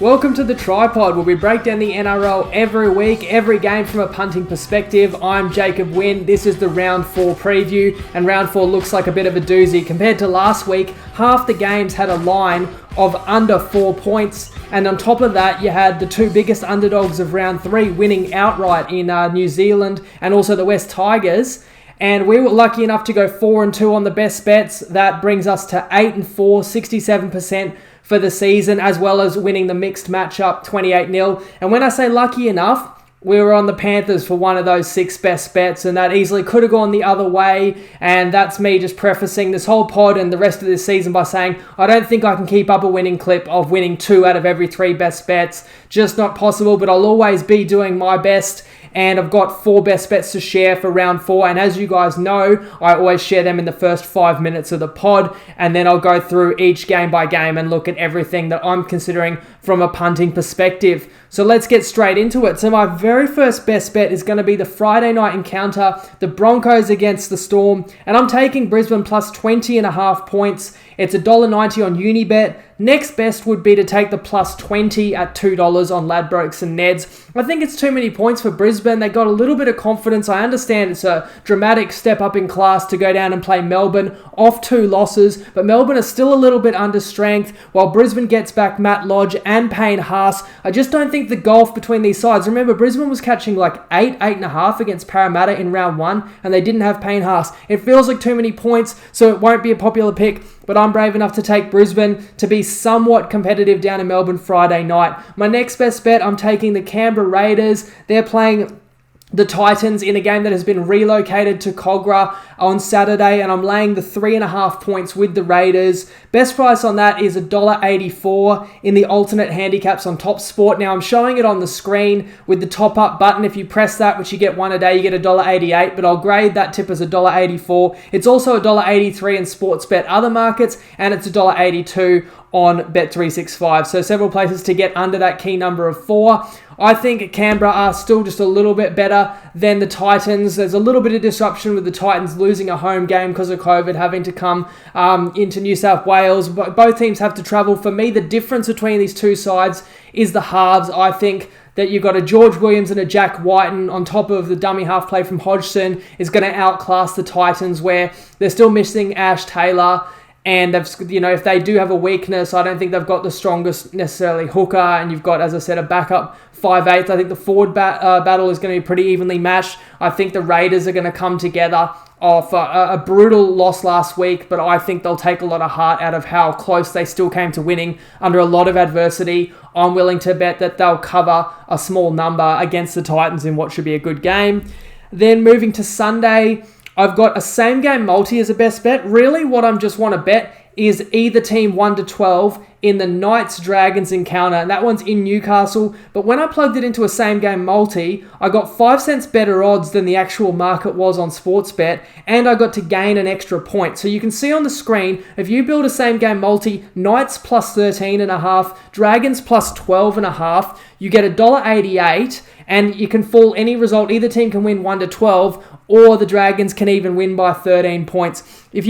Welcome to the Tripod, where we break down the NRL every week, every game from a punting perspective. I'm Jacob Wynn. This is the Round 4 preview, and Round 4 looks like a bit of a doozy. Compared to last week, half the games had a line of under 4 points, and on top of that, you had the two biggest underdogs of Round 3 winning outright in New Zealand and also the West Tigers. And we were lucky enough to go 4-2 on the best bets. That brings us to 8-4, 67% for the season, as well as winning the mixed matchup 28-0. And when I say lucky enough, we were on the Panthers for one of those 6 best bets, and that easily could have gone the other way. And that's me just prefacing this whole pod and the rest of this season by saying I don't think I can keep up a winning clip of winning 2 out of every 3 best bets. Just not possible, but I'll always be doing my best. And I've got 4 best bets to share for round 4. And as you guys know, I always share them in the first 5 minutes of the pod. And then I'll go through each game by game and look at everything that I'm considering from a punting perspective. So let's get straight into it. So my very first best bet is going to be the Friday night encounter, the Broncos against the Storm. And I'm taking Brisbane plus 20.5 points. It's $1.90 on Unibet. Next best would be to take the plus 20 at $2 on Ladbrokes and Neds. I think it's too many points for Brisbane. They got a little bit of confidence. I understand it's a dramatic step up in class to go down and play Melbourne off 2 losses, but Melbourne is still a little bit under strength while Brisbane gets back Matt Lodge and Payne Haas. I just don't think the gulf between these sides. Remember, Brisbane was catching like 8.5 against Parramatta in round 1, and they didn't have Payne Haas. It feels like too many points, so it won't be a popular pick, but I'm brave enough to take Brisbane to be somewhat competitive down in Melbourne Friday night. My next best bet, I'm taking the Canberra Raiders. They're playing the Titans in a game that has been relocated to Cogra on Saturday, and I'm laying the 3.5 points with the Raiders. Best price on that is $1.84 in the alternate handicaps on Top Sport. Now I'm showing it on the screen with the top up button. If you press that, which you get one a day, you get $1.88, but I'll grade that tip as $1.84. It's also $1.83 in Sportsbet other markets, and it's $1.82 on Bet365. So several places to get under that key number of 4. I think Canberra are still just a little bit better than the Titans. There's a little bit of disruption with the Titans losing a home game because of COVID, having to come into New South Wales. But both teams have to travel. For me, the difference between these two sides is the halves. I think that you've got a George Williams and a Jack Whiten on top of the dummy half play from Hodgson is going to outclass the Titans, where they're still missing Ash Taylor. And if they do have a weakness, I don't think they've got the strongest necessarily hooker. And you've got, as I said, a backup 5'8". I think the forward battle is going to be pretty evenly matched. I think the Raiders are going to come together off a brutal loss last week, but I think they'll take a lot of heart out of how close they still came to winning under a lot of adversity. I'm willing to bet that they'll cover a small number against the Titans in what should be a good game. Then moving to Sunday, I've got a same game multi as a best bet. Really, what I just want to bet is either team 1-12 in the Knights-Dragons encounter, and that one's in Newcastle. But when I plugged it into a same game multi, I got 5 cents better odds than the actual market was on Sportsbet, and I got to gain an extra point. So you can see on the screen, if you build a same game multi, Knights plus 13.5, Dragons plus 12.5, you get $1.88, and you can fall any result. Either team can win 1-12, or the Dragons can even win by 13 points. If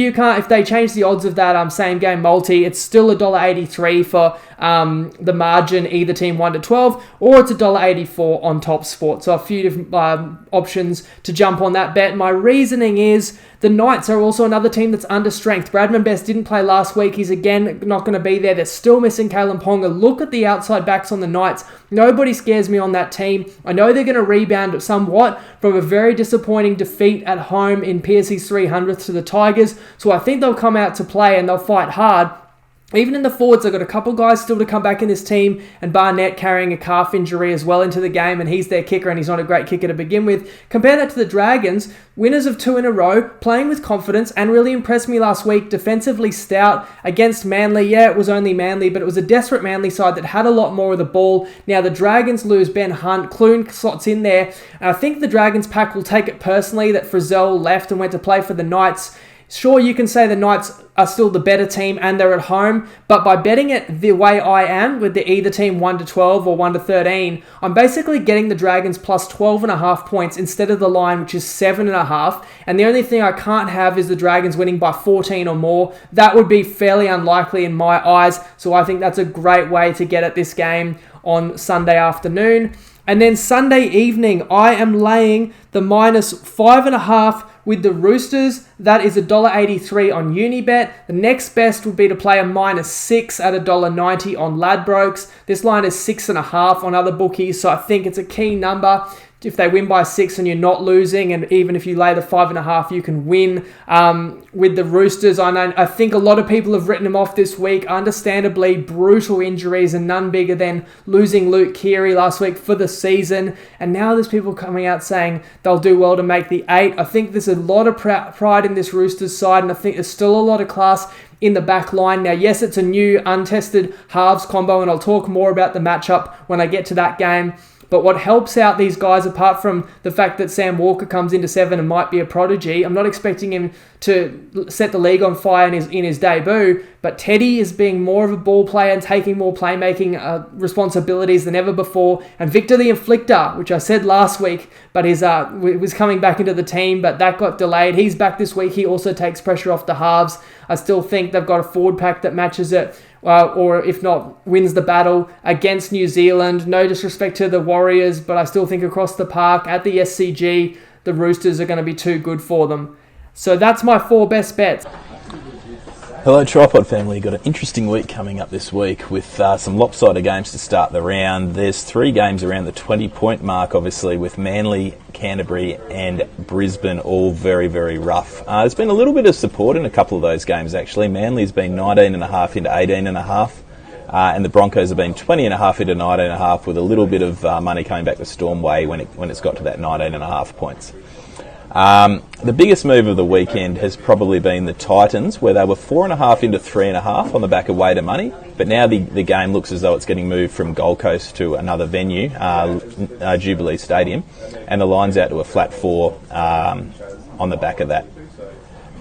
they change the odds of that same game multi, it's still $1.83 for the margin, either team 1-12, or it's $1.84 on Top Sport. So a few different options to jump on that bet. My reasoning is the Knights are also another team that's under strength. Bradman Best didn't play last week. He's again not going to be there. They're still missing Kalen Ponga. Look at the outside backs on the Knights. Nobody scares me on that team. I know they're going to rebound somewhat from a very disappointing defeat at home in PSC's 300th to the Tigers. So I think they'll come out to play and they'll fight hard. Even in the forwards, they've got a couple guys still to come back in this team, and Barnett carrying a calf injury as well into the game, and he's their kicker, and he's not a great kicker to begin with. Compare that to the Dragons, winners of 2 in a row, playing with confidence, and really impressed me last week. Defensively stout against Manly. Yeah, it was only Manly, but it was a desperate Manly side that had a lot more of the ball. Now the Dragons lose Ben Hunt, Clune slots in there, and I think the Dragons pack will take it personally that Frizzell left and went to play for the Knights. Sure, you can say the Knights are still the better team and they're at home, but by betting it the way I am, with the either team 1-12 or 1-13, I'm basically getting the Dragons plus 12.5 points instead of the line, which is 7.5. And the only thing I can't have is the Dragons winning by 14 or more. That would be fairly unlikely in my eyes, so I think that's a great way to get at this game on Sunday afternoon. And then Sunday evening, I am laying the minus 5.5 with the Roosters. That is $1.83 on Unibet. The next best would be to play a minus 6 at $1.90 on Ladbrokes. This line is 6.5 on other bookies, so I think it's a key number. If they win by 6 and you're not losing, and even if you lay the 5.5, you can win. With the Roosters, I think a lot of people have written them off this week. Understandably, brutal injuries and none bigger than losing Luke Keary last week for the season. And now there's people coming out saying they'll do well to make the 8. I think there's a lot of pride in this Roosters side, and I think there's still a lot of class in the back line. Now, yes, it's a new untested halves combo, and I'll talk more about the matchup when I get to that game. But what helps out these guys, apart from the fact that Sam Walker comes into 7 and might be a prodigy, I'm not expecting him to set the league on fire in his debut, but Teddy is being more of a ball player and taking more playmaking responsibilities than ever before. And Victor the Inflictor, which I said last week, but was coming back into the team, but that got delayed. He's back this week. He also takes pressure off the halves. I still think they've got a forward pack that matches it. Or if not, wins the battle against New Zealand. No disrespect to the Warriors, but I still think across the park at the SCG, the Roosters are going to be too good for them. So that's my 4 best bets. Hello Tripod family, got an interesting week coming up this week with some lopsided games to start the round. There's 3 games around the 20-point mark, obviously, with Manly, Canterbury and Brisbane all very, very rough. There's been a little bit of support in a couple of those games actually. Manly's been 19.5 into 18.5 and the Broncos have been 20.5 into 19.5 with a little bit of money coming back the Storm way when it's got to that 19.5 points. The biggest move of the weekend has probably been the Titans, where they were 4.5 into 3.5 on the back of weight of money, but now the game looks as though it's getting moved from Gold Coast to another venue, Jubilee Stadium, and the line's out to a flat 4 on the back of that.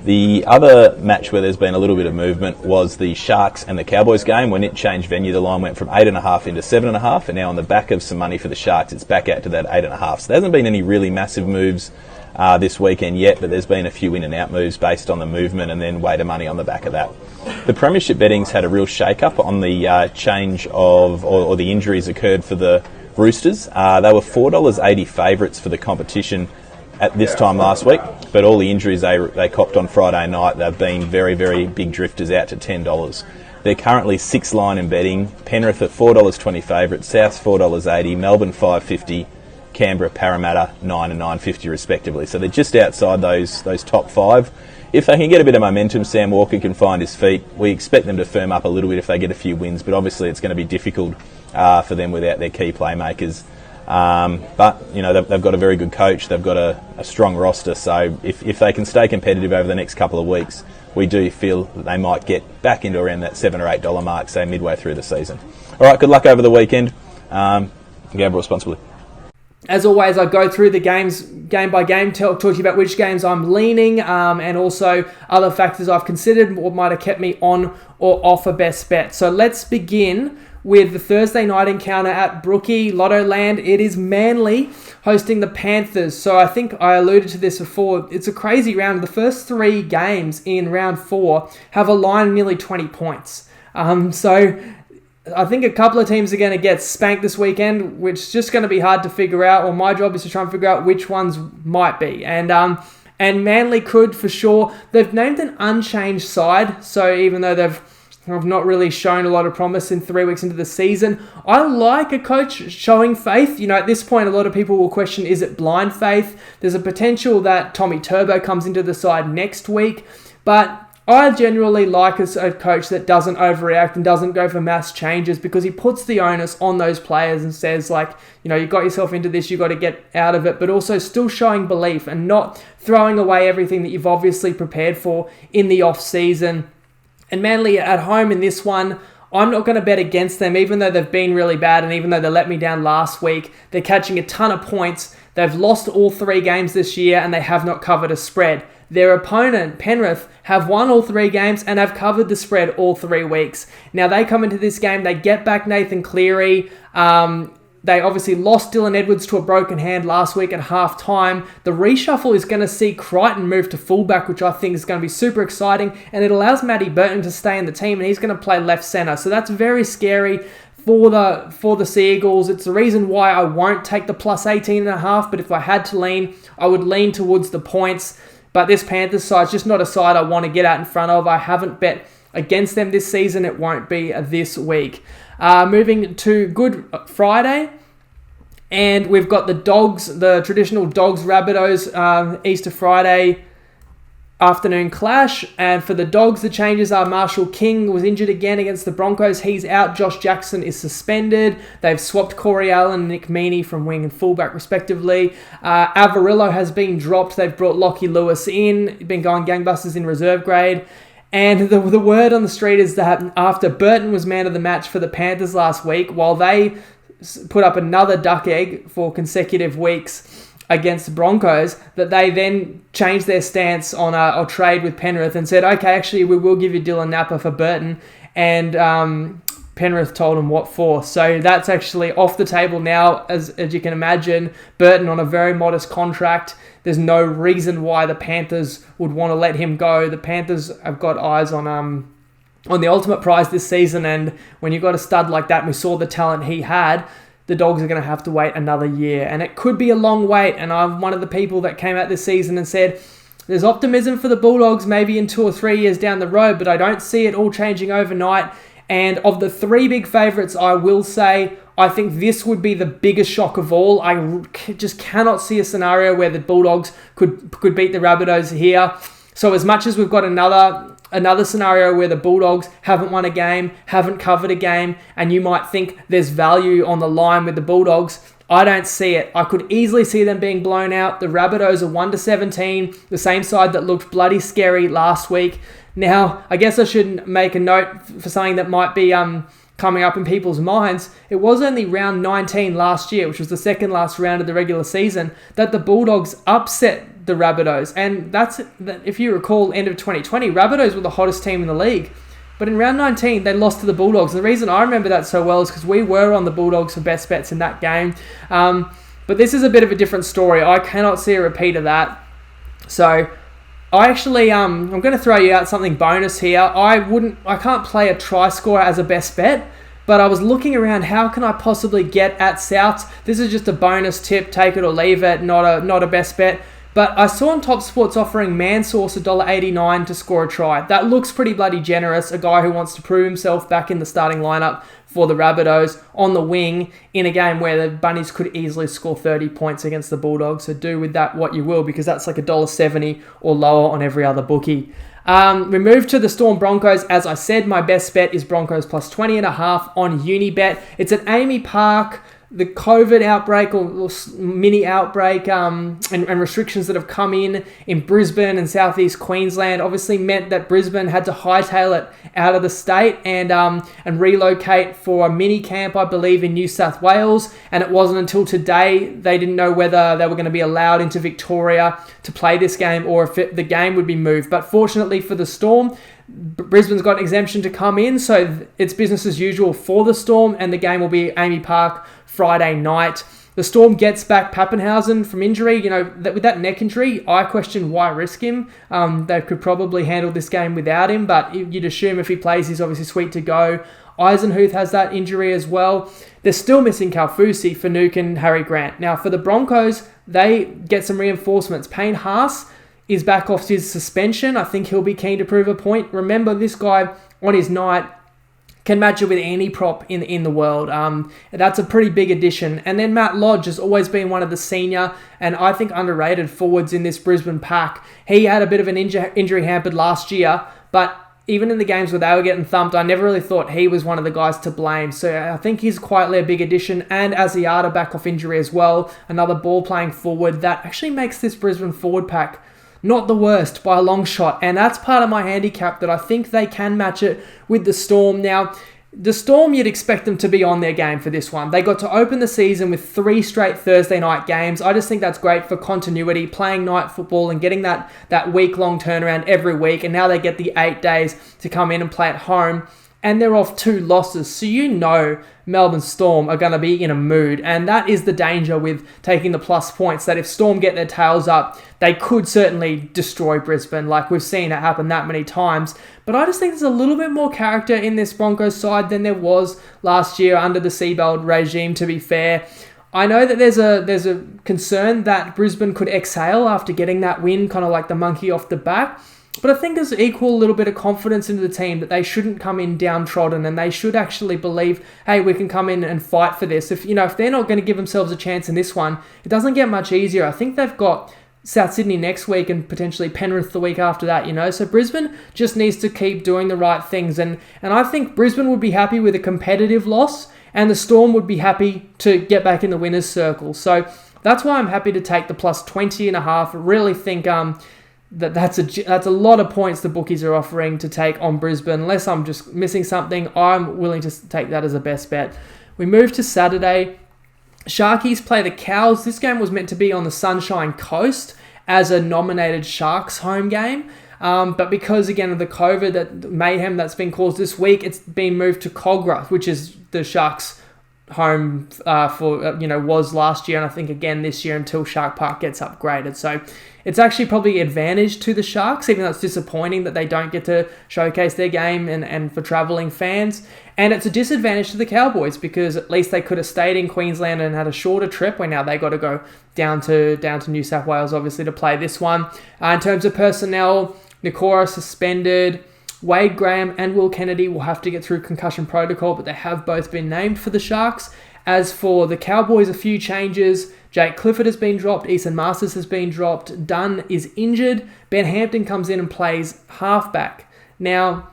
The other match where there's been a little bit of movement was the Sharks and the Cowboys game. When it changed venue, the line went from 8.5 into 7.5, and now on the back of some money for the Sharks, it's back out to that 8.5. So there hasn't been any really massive moves this weekend yet, but there's been a few in and out moves based on the movement and then weight of money on the back of that. The Premiership betting's had a real shake-up on the change of, or the injuries occurred for the Roosters. They were $4.80 favourites for the competition at this time last week, but all the injuries they copped on Friday night, they've been very, very big drifters out to $10. They're currently 6 line in betting. Penrith at $4.20 favourites, Souths $4.80, Melbourne $5.50, Canberra, Parramatta, $9 and $9.50 respectively. So they're just outside those top 5. If they can get a bit of momentum, Sam Walker can find his feet. We expect them to firm up a little bit if they get a few wins, but obviously it's going to be difficult for them without their key playmakers. But you know they've got a very good coach. They've got a strong roster. So if they can stay competitive over the next couple of weeks, we do feel that they might get back into around that $7 or $8 mark, say midway through the season. All right, good luck over the weekend. Gamble responsibly. As always, I go through the games game by game, talk to you about which games I'm leaning, and also other factors I've considered what might have kept me on or off a best bet. So let's begin with the Thursday night encounter at Brookie Lottoland. It is Manly hosting the Panthers. So I think I alluded to this before. It's a crazy round. The first 3 games in round 4 have a line of nearly 20 points. So I think a couple of teams are going to get spanked this weekend, which is just going to be hard to figure out. Well, my job is to try and figure out which ones might be. And Manly could for sure. They've named an unchanged side. So even though they've not really shown a lot of promise in 3 weeks into the season, I like a coach showing faith. You know, at this point, a lot of people will question, is it blind faith? There's a potential that Tommy Turbo comes into the side next week. But I generally like a coach that doesn't overreact and doesn't go for mass changes, because he puts the onus on those players and says, like, you know, you got yourself into this, you got to get out of it, but also still showing belief and not throwing away everything that you've obviously prepared for in the off season. And Manly at home in this one, I'm not going to bet against them, even though they've been really bad and even though they let me down last week. They're catching a ton of points. They've lost all 3 games this year and they have not covered a spread. Their opponent, Penrith, have won all 3 games and have covered the spread all 3 weeks. Now, they come into this game, they get back Nathan Cleary. They obviously lost Dylan Edwards to a broken hand last week at half-time. The reshuffle is going to see Crichton move to fullback, which I think is going to be super exciting, and it allows Matty Burton to stay in the team, and he's going to play left centre. So that's very scary for the Seagulls. It's the reason why I won't take the plus 18.5, but if I had to lean, I would lean towards the points. But this Panthers side is just not a side I want to get out in front of. I haven't bet against them this season. It won't be this week. Moving to Good Friday, and we've got the Dogs, the traditional Dogs Rabbitohs Easter Friday afternoon clash. And for the Dogs, the changes are Marshall King was injured again against the Broncos. He's out. Josh Jackson is suspended. They've swapped Corey Allen and Nick Meaney from wing and fullback respectively. Avarillo has been dropped. They've brought Lockie Lewis in. Been going gangbusters in reserve grade. And the word on the street is that after Burton was man of the match for the Panthers last week, while they put up another duck egg for consecutive weeks against the Broncos, that they then changed their stance on a trade with Penrith and said, okay, actually, we will give you Dylan Napa for Burton. And Penrith told them what for. So that's actually off the table now, as you can imagine. Burton on a very modest contract. There's no reason why the Panthers would want to let him go. The Panthers have got eyes on the ultimate prize this season, and when you've got a stud like that, and we saw the talent he had, the Dogs are going to have to wait another year. And it could be a long wait, and I'm one of the people that came out this season and said, there's optimism for the Bulldogs maybe in 2 or 3 years down the road, but I don't see it all changing overnight. And of the 3 big favourites, I will say, I think this would be the biggest shock of all. I just cannot see a scenario where the Bulldogs could beat the Rabbitohs here. So as much as we've got another scenario where the Bulldogs haven't won a game, haven't covered a game, and you might think there's value on the line with the Bulldogs, I don't see it. I could easily see them being blown out. The Rabbitohs are 1-17, the same side that looked bloody scary last week. Now, I guess I should make a note for something that might be coming up in people's minds. It was only round 19 last year, which was the second last round of the regular season, that the Bulldogs upset the Rabbitohs. And that's, if you recall, end of 2020, Rabbitohs were the hottest team in the league. But in round 19, they lost to the Bulldogs. And the reason I remember that so well is because we were on the Bulldogs for best bets in that game. But this is a bit of a different story. I cannot see a repeat of that. So I actually, I'm going to throw you out something bonus here. I can't play a try scorer as a best bet, but I was looking around, how can I possibly get at Souths? This is just a bonus tip, take it or leave it, not a best bet. But I saw on Top Sports offering Mansource $1.89 to score a try. That looks pretty bloody generous. A guy who wants to prove himself back in the starting lineup for the Rabbitohs on the wing in a game where the Bunnies could easily score 30 points against the Bulldogs. So do with that what you will, because that's like $1.70 or lower on every other bookie. We move to the Storm Broncos. As I said, my best bet is Broncos plus 20.5 on Unibet. It's at Amy Park. The COVID outbreak or mini outbreak and restrictions that have come in Brisbane and southeast Queensland obviously meant that Brisbane had to hightail it out of the state and relocate for a mini camp, I believe, in New South Wales. And it wasn't until today they didn't know whether they were going to be allowed into Victoria to play this game or if the game would be moved. But fortunately for the Storm, Brisbane's got an exemption to come in, so it's business as usual for the Storm, and the game will be Amy Park Friday night. The Storm gets back Pappenhausen from injury. With that neck injury, I question why risk him. They could probably handle this game without him, but you'd assume if he plays, he's obviously sweet to go. Eisenhuth has that injury as well. They're still missing Kaufusi, Fanuc and Harry Grant. Now, for the Broncos, they get some reinforcements. Payne Haas is back off his suspension. I think he'll be keen to prove a point. Remember, this guy on his night can match it with any prop in the world. That's a pretty big addition. And then Matt Lodge has always been one of the senior and I think underrated forwards in this Brisbane pack. He had a bit of an injury hampered last year, but even in the games where they were getting thumped, I never really thought he was one of the guys to blame. So I think he's quietly a big addition. And Asiata back off injury as well, another ball-playing forward that actually makes this Brisbane forward pack not the worst by a long shot. And that's part of my handicap, that I think they can match it with the Storm. Now, The Storm, you'd expect them to be on their game for this one. They got to open the season with 3 straight Thursday night games. I just think that's great for continuity, playing night football and getting that week-long turnaround every week. And now they get the 8 days to come in and play at home. And they're off 2 losses. So you know Melbourne Storm are going to be in a mood. And that is the danger with taking the plus points, that if Storm get their tails up, they could certainly destroy Brisbane. Like we've seen it happen that many times. But I just think there's a little bit more character in this Broncos side than there was last year under the Seabald regime, to be fair. I know that there's a concern that Brisbane could exhale after getting that win, kind of like the monkey off the back. But I think there's equal little bit of confidence into the team that they shouldn't come in downtrodden, and they should actually believe, hey, we can come in and fight for this. If they're not going to give themselves a chance in this one, it doesn't get much easier. I think they've got South Sydney next week and potentially Penrith the week after that, So Brisbane just needs to keep doing the right things. And I think Brisbane would be happy with a competitive loss, and the Storm would be happy to get back in the winner's circle. So that's why I'm happy to take the plus 20.5. I really think that's a lot of points the bookies are offering to take on Brisbane. Unless I'm just missing something, I'm willing to take that as a best bet. We move to Saturday. Sharkies play the Cows. This game was meant to be on the Sunshine Coast as a nominated Sharks home game. But because, again, of the COVID that mayhem that's been caused this week, it's been moved to Cogra, which is the Sharks' home was last year, and I think again this year until Shark Park gets upgraded. So it's actually probably advantage to the Sharks, even though it's disappointing that they don't get to showcase their game and for travelling fans. And it's a disadvantage to the Cowboys because at least they could have stayed in Queensland and had a shorter trip, where now they got to go down to New South Wales, obviously, to play this one. In terms of personnel, Nikora suspended. Wade Graham and Will Kennedy will have to get through concussion protocol, but they have both been named for the Sharks. As for the Cowboys, a few changes. Jake Clifford has been dropped. Eason Masters has been dropped. Dunn is injured. Ben Hampton comes in and plays halfback. Now,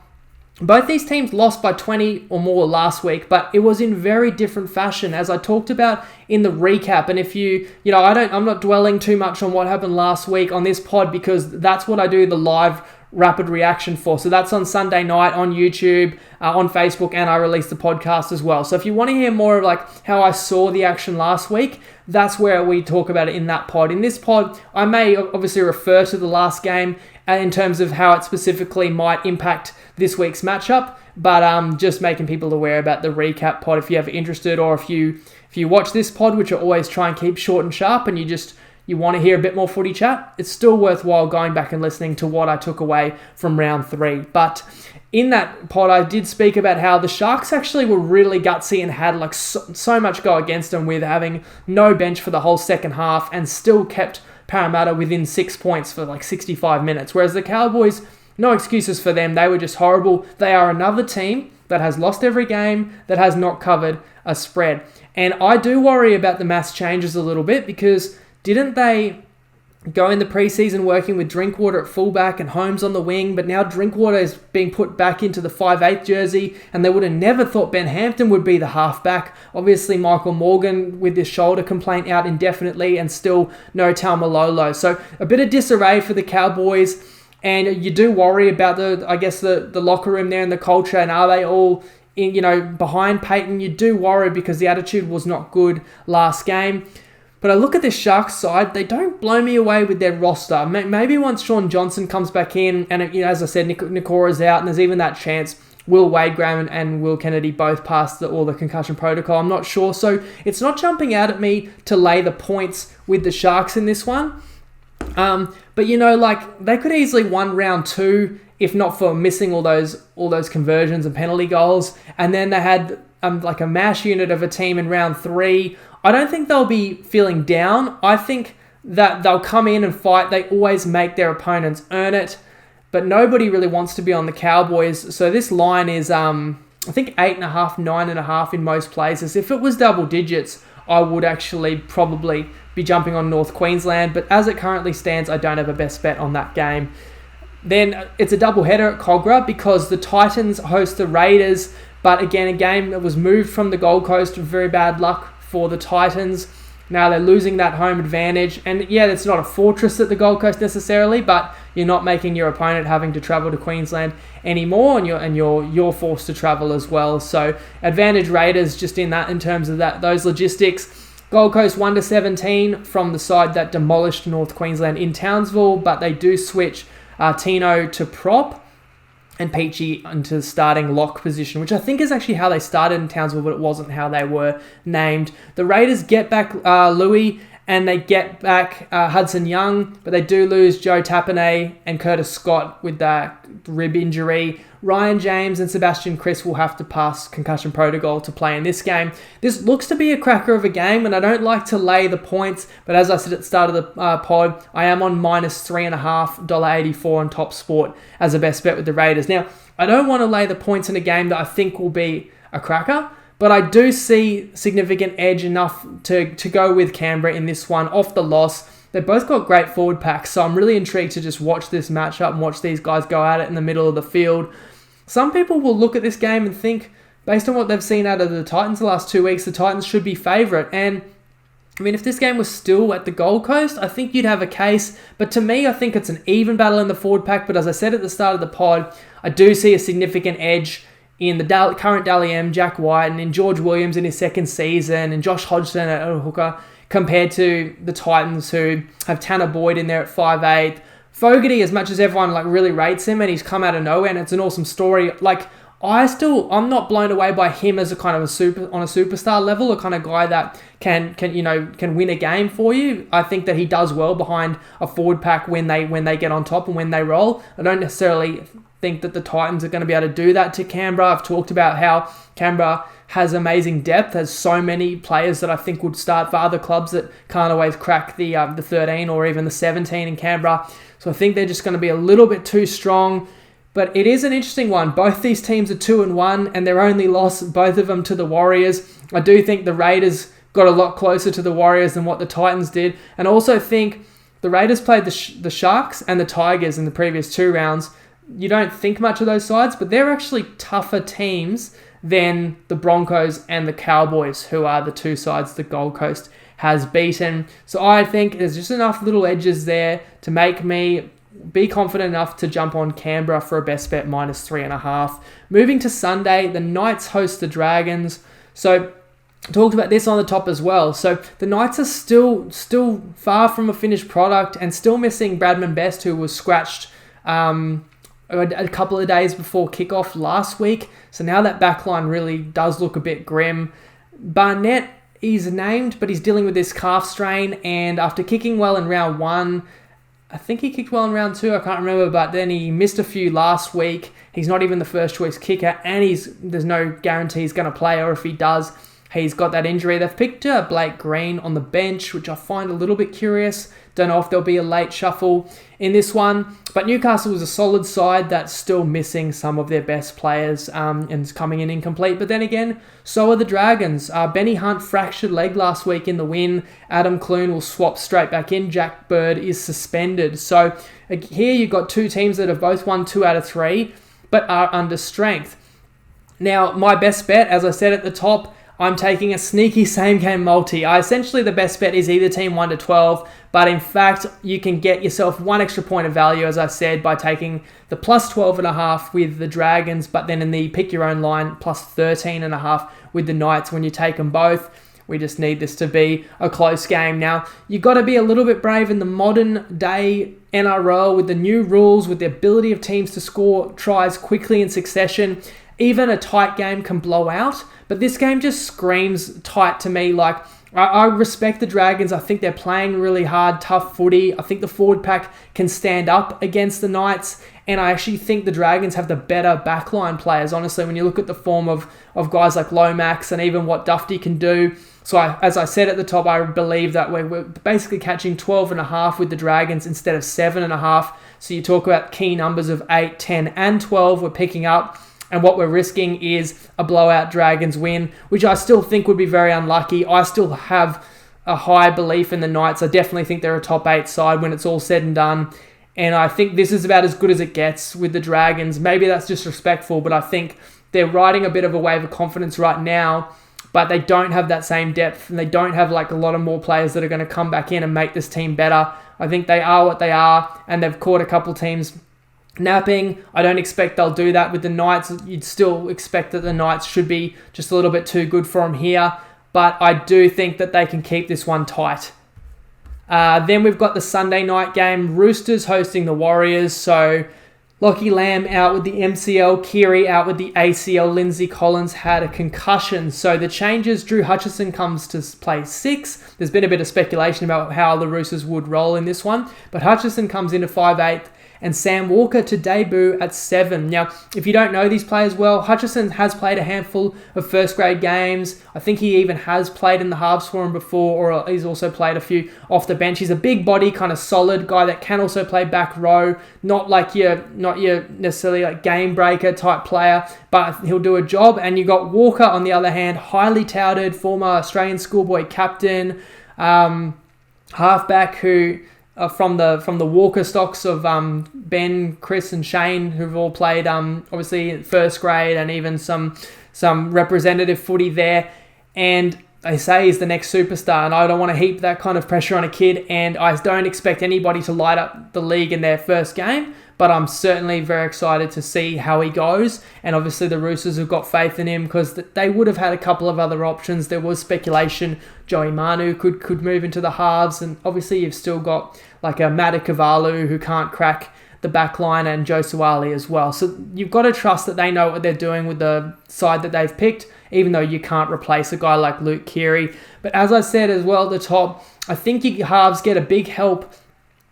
both these teams lost by 20 or more last week, but it was in very different fashion, as I talked about in the recap. And if I'm not dwelling too much on what happened last week on this pod, because that's what I do the live rapid reaction for. So that's on Sunday night on YouTube, on Facebook, and I release the podcast as well. So if you want to hear more of like how I saw the action last week, that's where we talk about it in that pod. In this pod, I may obviously refer to the last game in terms of how it specifically might impact this week's matchup, but just making people aware about the recap pod if you're ever interested, or if you watch this pod, which I always try and keep short and sharp, and you want to hear a bit more footy chat, it's still worthwhile going back and listening to what I took away from round 3. But in that pod, I did speak about how the Sharks actually were really gutsy and had like so much go against them, with having no bench for the whole second half and still kept Parramatta within 6 points for like 65 minutes. Whereas the Cowboys, no excuses for them. They were just horrible. They are another team that has lost every game, that has not covered a spread. And I do worry about the mass changes a little bit, because didn't they go in the preseason working with Drinkwater at fullback and Holmes on the wing, but now Drinkwater is being put back into the 5'8" jersey, and they would have never thought Ben Hampton would be the halfback. Obviously, Michael Morgan with his shoulder complaint out indefinitely, and still no Taumalolo. So a bit of disarray for the Cowboys, and you do worry about the locker room there and the culture, and are they all behind Peyton? You do worry because the attitude was not good last game. But I look at the Sharks side, they don't blow me away with their roster. Maybe once Sean Johnson comes back in, and as I said, Nikora's out, and there's even that chance will Wade Graham and Will Kennedy both pass the concussion protocol? I'm not sure. So it's not jumping out at me to lay the points with the Sharks in this one. But they could easily won round 2 if not for missing all those conversions and penalty goals. And then they had like a mash unit of a team in round 3. I don't think they'll be feeling down. I think that they'll come in and fight. They always make their opponents earn it. But nobody really wants to be on the Cowboys. So this line is, I think 8.5, 9.5 in most places. If it was double digits, I would actually probably be jumping on North Queensland. But as it currently stands, I don't have a best bet on that game. Then it's a double header at Cogra because the Titans host the Raiders. But again, a game that was moved from the Gold Coast, very bad luck for the Titans. Now they're losing that home advantage. And yeah, it's not a fortress at the Gold Coast necessarily, but you're not making your opponent having to travel to Queensland anymore, and you're forced to travel as well. So advantage Raiders just in terms of those logistics. Gold Coast 1-17 from the side that demolished North Queensland in Townsville, but they do switch Tino to prop and Peachy into starting lock position, which I think is actually how they started in Townsville, but it wasn't how they were named. The Raiders get back Louis, and they get back Hudson Young, but they do lose Joe Tapine and Curtis Scott with that rib injury. Ryan James and Sebastian Chris will have to pass concussion protocol to play in this game. This looks to be a cracker of a game, and I don't like to lay the points, but as I said at the start of the pod, I am on -3.5, $1.84 on Top Sport as a best bet with the Raiders. Now, I don't want to lay the points in a game that I think will be a cracker, but I do see significant edge enough to go with Canberra in this one off the loss. They've both got great forward packs, so I'm really intrigued to just watch this matchup and watch these guys go at it in the middle of the field. Some people will look at this game and think, based on what they've seen out of the Titans the last 2 weeks, the Titans should be favourite. And, I mean, if this game was still at the Gold Coast, I think you'd have a case. But to me, I think it's an even battle in the forward pack. But as I said at the start of the pod, I do see a significant edge in the current Dally M, Jack White, and in George Williams in his second season, and Josh Hodgson at hooker, compared to the Titans, who have Tanner Boyd in there at 5'8". Fogarty, as much as everyone really rates him, and he's come out of nowhere, and it's an awesome story. I'm not blown away by him as a kind of on a superstar level, a kind of guy that can win a game for you. I think that he does well behind a forward pack when they get on top and when they roll. I don't necessarily think that the Titans are going to be able to do that to Canberra. I've talked about how Canberra has amazing depth, has so many players that I think would start for other clubs that can't always crack the 13 or even the 17 in Canberra. So I think they're just going to be a little bit too strong. But it is an interesting one. Both these teams are 2-1, and their only loss, both of them, to the Warriors. I do think the Raiders got a lot closer to the Warriors than what the Titans did. And I also think the Raiders played the Sharks and the Tigers in the previous 2 rounds. You don't think much of those sides, but they're actually tougher teams than the Broncos and the Cowboys, who are the 2 sides the Gold Coast has beaten. So I think there's just enough little edges there to make me be confident enough to jump on Canberra for a best bet -3.5. Moving to Sunday, the Knights host the Dragons. So I talked about this on the top as well. So the Knights are still far from a finished product and still missing Bradman Best, who was scratched a couple of days before kickoff last week. So now that backline really does look a bit grim. Barnett is named, but he's dealing with this calf strain, and after kicking well in round 1, I think he kicked well in round 2, I can't remember, but then he missed a few last week. He's not even the first choice kicker, and there's no guarantee he's going to play, or if he does, he's got that injury. They've picked Blake Green on the bench, which I find a little bit curious. Don't know if there'll be a late shuffle in this one. But Newcastle is a solid side that's still missing some of their best players and is coming in incomplete. But then again, so are the Dragons. Benny Hunt fractured leg last week in the win. Adam Clune will swap straight back in. Jack Bird is suspended. So here you've got 2 teams that have both won 2 out of 3, but are under strength. Now, my best bet, as I said at the top, I'm taking a sneaky same-game multi. Essentially, the best bet is either team 1-12, but in fact, you can get yourself 1 extra point of value, as I said, by taking the plus 12.5 with the Dragons, but then in the pick your own line, plus 13.5 with the Knights when you take them both. We just need this to be a close game. Now, you've got to be a little bit brave in the modern day NRL with the new rules, with the ability of teams to score tries quickly in succession. Even a tight game can blow out, but this game just screams tight to me. I respect the Dragons. I think they're playing really hard, tough footy. I think the forward pack can stand up against the Knights, and I actually think the Dragons have the better backline players, honestly, when you look at the form of guys like Lomax and even what Dufty can do. So as I said at the top, I believe that we're basically catching 12.5 with the Dragons instead of 7.5. So you talk about key numbers of 8, 10, and 12 we're picking up. And what we're risking is a blowout Dragons win, which I still think would be very unlucky. I still have a high belief in the Knights. I definitely think they're a top 8 side when it's all said and done. And I think this is about as good as it gets with the Dragons. Maybe that's disrespectful, but I think they're riding a bit of a wave of confidence right now. but they don't have that same depth, and they don't have like a lot of more players that are going to come back in and make this team better. I think they are what they are, and they've caught a couple teams napping. I don't expect they'll do that with the Knights. You'd still expect that the Knights should be just a little bit too good for them here, but I do think that they can keep this one tight. Then we've got the Sunday night game, Roosters hosting the Warriors. So Lockie Lamb out with the MCL, Keary out with the ACL, Lindsay Collins had a concussion. So the changes, Drew Hutchison comes to play 6. There's been a bit of speculation about how the Roosters would roll in this one, but Hutchison comes into 5'8", and Sam Walker to debut at 7. Now, if you don't know these players well, Hutchison has played a handful of first grade games. I think he even has played in the halves for him before, or he's also played a few off the bench. He's a big body, kind of solid guy that can also play back row. Not your necessarily like game breaker type player, but he'll do a job. And you got Walker on the other hand, highly touted former Australian schoolboy captain, halfback who from the Walker stocks of Ben, Chris, and Shane, who've all played obviously in first grade and even some representative footy there. And they say he's the next superstar, and I don't want to heap that kind of pressure on a kid, and I don't expect anybody to light up the league in their first game, but I'm certainly very excited to see how he goes. And obviously the Roosters have got faith in him because they would have had a couple of other options. There was speculation Joey Manu could move into the halves, and obviously you've still got like a Matakavalu who can't crack the back line, and Joe Suwali as well. So you've got to trust that they know what they're doing with the side that they've picked, even though you can't replace a guy like Luke Keary. But as I said as well at the top, I think your halves get a big help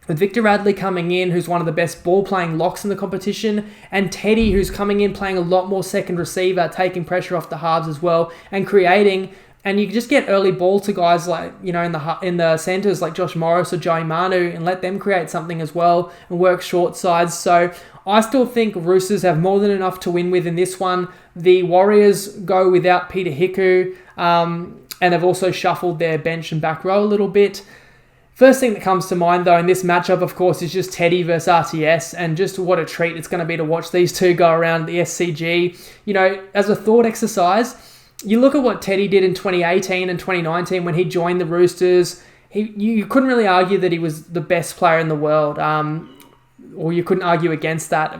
with Victor Radley coming in, who's one of the best ball-playing locks in the competition, and Teddy, who's coming in playing a lot more second receiver, taking pressure off the halves as well, and creating. And you just get early ball to guys like, in the centres like Josh Morris or Joey Manu, and let them create something as well and work short sides. So I still think Roosters have more than enough to win with in this one. The Warriors go without Peter Hiku, and they've also shuffled their bench and back row a little bit. First thing that comes to mind, though, in this matchup, of course, is just Teddy versus RTS, and just what a treat it's going to be to watch these two go around the SCG. As a thought exercise, you look at what Teddy did in 2018 and 2019 when he joined the Roosters. You couldn't really argue that he was the best player in the world, or you couldn't argue against that,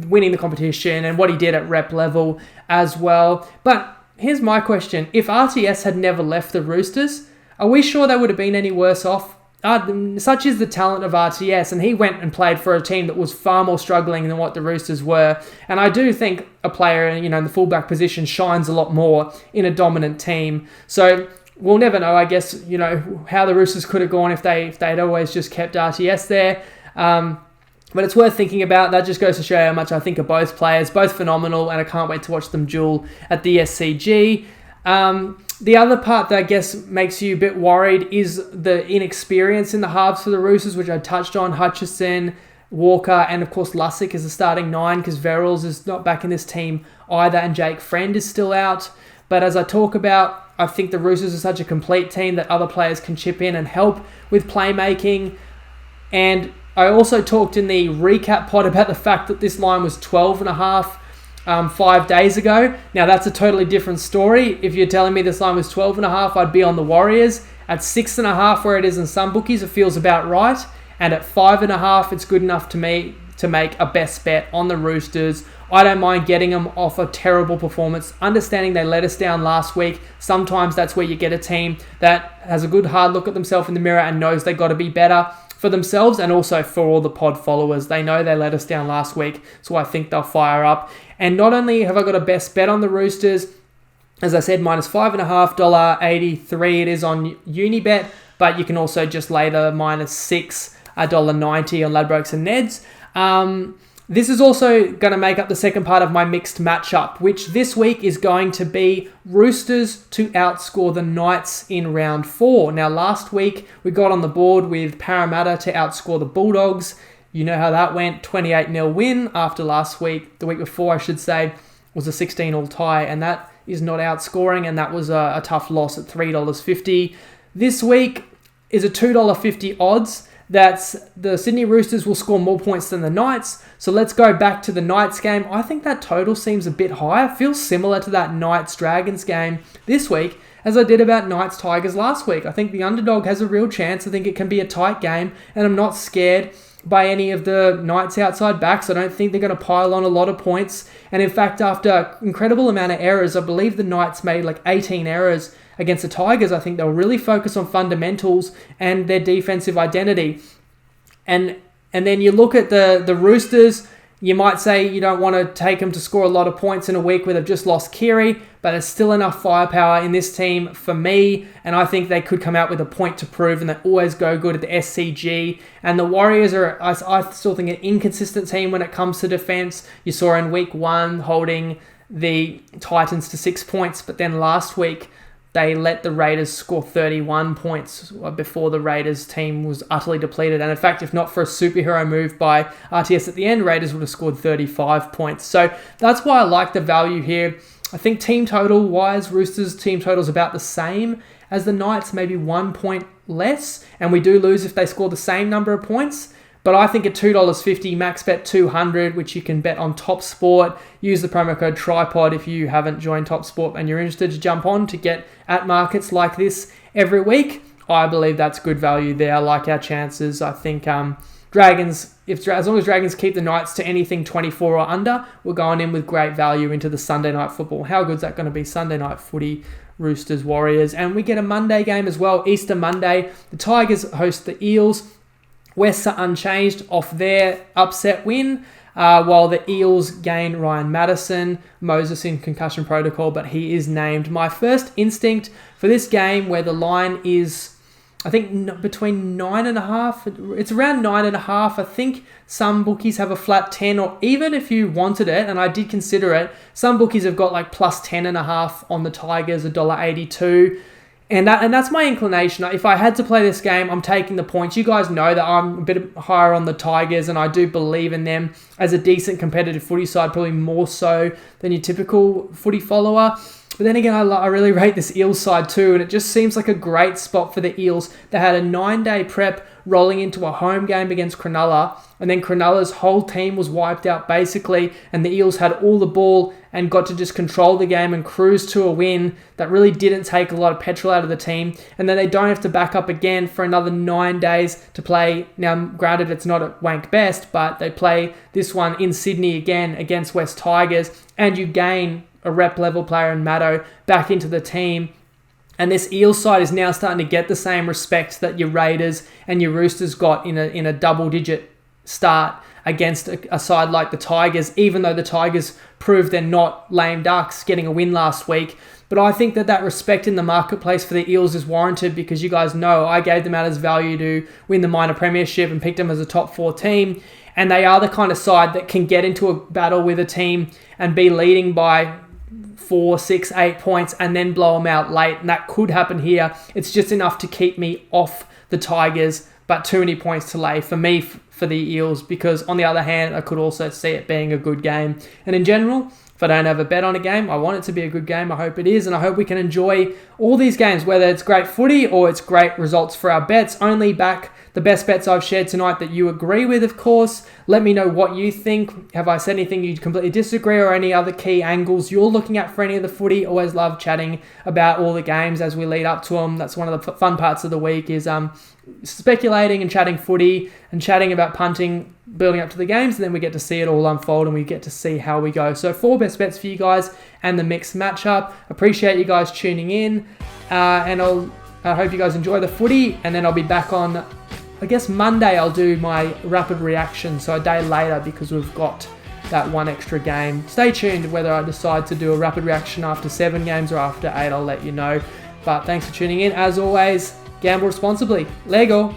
winning the competition and what he did at rep level as well. But here's my question. If RTS had never left the Roosters, are we sure they would have been any worse off? Such is the talent of RTS, and he went and played for a team that was far more struggling than what the Roosters were. And I do think a player, in the fullback position shines a lot more in a dominant team. So we'll never know, I guess, how the Roosters could have gone if they'd always just kept RTS there. But it's worth thinking about. That just goes to show how much I think of both players, both phenomenal, and I can't wait to watch them duel at the SCG. The other part that I guess makes you a bit worried is the inexperience in the halves for the Roosters, which I touched on. Hutchison, Walker, and of course Lussick is the starting 9 because Verrills is not back in this team either, and Jake Friend is still out. But as I talk about, I think the Roosters are such a complete team that other players can chip in and help with playmaking. And I also talked in the recap pod about the fact that this line was 12.5 5 days ago. Now that's a totally different story. If you're telling me this line was 12.5, I'd be on the Warriors. At 6.5, where it is in some bookies, it feels about right. And at 5.5, it's good enough to me to make a best bet on the Roosters. I don't mind getting them off a terrible performance, understanding they let us down last week. Sometimes that's where you get a team that has a good hard look at themselves in the mirror and knows they've got to be better for themselves and also for all the pod followers. They know they let us down last week, so I think they'll fire up. And not only have I got a best bet on the Roosters, as I said, minus $5.5, $1.83 it is on Unibet, but you can also just lay the minus $6, $1.90 on Ladbrokes and Neds. This is also going to make up the second part of my mixed matchup, which this week is going to be Roosters to outscore the Knights in round 4. Now, last week we got on the board with Parramatta to outscore the Bulldogs. You know how that went, 28-0 win after last week, the week before I should say, was a 16-all tie, and that is not outscoring, and that was a tough loss at $3.50. This week is a $2.50 odds. that the Sydney Roosters will score more points than the Knights. So let's go back to the Knights game. I think that total seems a bit high. It feels similar to that Knights-Dragons game this week as I did about Knights-Tigers last week. I think the underdog has a real chance. I think it can be a tight game, and I'm not scared by any of the Knights outside backs. I don't think they're going to pile on a lot of points. And in fact, after an incredible amount of errors, I believe the Knights made like 18 errors against the Tigers. I think they'll really focus on fundamentals and their defensive identity. And then you look at the Roosters, you might say you don't want to take them to score a lot of points in a week where they've just lost Kiri, but there's still enough firepower in this team for me, and I think they could come out with a point to prove, and they always go good at the SCG. And the Warriors are, I still think, an inconsistent team when it comes to defense. You saw in week 1 holding the Titans to 6 points, but then last week they let the Raiders score 31 points before the Raiders team was utterly depleted. And in fact, if not for a superhero move by RTS at the end, Raiders would have scored 35 points. So that's why I like the value here. I think team total wise, Roosters team total is about the same as the Knights, maybe 1 point less. And we do lose if they score the same number of points. But I think at $2.50, max bet 200, which you can bet on Top Sport. Use the promo code TRIPOD if you haven't joined Top Sport and you're interested to jump on to get at markets like this every week. I believe that's good value there. I like our chances. I think Dragons, as long as Dragons keep the Knights to anything 24 or under, we're going in with great value into the Sunday night football. How good is that going to be? Sunday night footy, Roosters, Warriors. And we get a Monday game as well, Easter Monday. The Tigers host the Eels. Wests are unchanged off their upset win, while the Eels gain Ryan Madison. Moses in concussion protocol, but he is named. My first instinct for this game, where the line is, I think, between 9.5, it's around 9.5. I think some bookies have a flat 10, or even if you wanted it, and I did consider it, some bookies have got like plus 10.5 on the Tigers, $1.82. And that's my inclination. If I had to play this game, I'm taking the points. You guys know that I'm a bit higher on the Tigers, and I do believe in them as a decent competitive footy side, probably more so than your typical footy follower. But then again, I really rate this Eels side too, and it just seems like a great spot for the Eels. They had a 9-day prep rolling into a home game against Cronulla, and then Cronulla's whole team was wiped out basically, and the Eels had all the ball and got to just control the game and cruise to a win that really didn't take a lot of petrol out of the team. And then they don't have to back up again for another 9 days to play. Now, granted, it's not at Wank Best, but they play this one in Sydney again against West Tigers, and you gain a rep level player in Maddo back into the team. And this Eels side is now starting to get the same respect that your Raiders and your Roosters got in a double-digit start against a side like the Tigers, even though the Tigers proved they're not lame ducks getting a win last week. But I think that respect in the marketplace for the Eels is warranted, because you guys know I gave them out as value to win the minor premiership and picked them as a top 4 team. And they are the kind of side that can get into a battle with a team and be leading by 4, 6, 8 points and then blow them out late. And that could happen here. It's just enough to keep me off the Tigers, but too many points to lay for me for the Eels, because on the other hand, I could also see it being a good game. And in general, if I don't have a bet on a game, I want it to be a good game. I hope it is, and I hope we can enjoy all these games, whether it's great footy or it's great results for our bets. Only back the best bets I've shared tonight that you agree with, of course. Let me know what you think. Have I said anything you completely disagree, or any other key angles you're looking at for any of the footy? Always love chatting about all the games as we lead up to them. That's one of the fun parts of the week, is speculating and chatting footy and chatting about punting, building up to the games, and then we get to see it all unfold and we get to see how we go. So 4 best bets for you guys and the mixed matchup. Appreciate you guys tuning in, and I hope you guys enjoy the footy, and then I'll be back on, I guess, Monday. I'll do my rapid reaction, so a day later, because we've got that one extra game. Stay tuned whether I decide to do a rapid reaction after 7 games or after 8. I'll let you know. But thanks for tuning in. As always, gamble responsibly. Lego.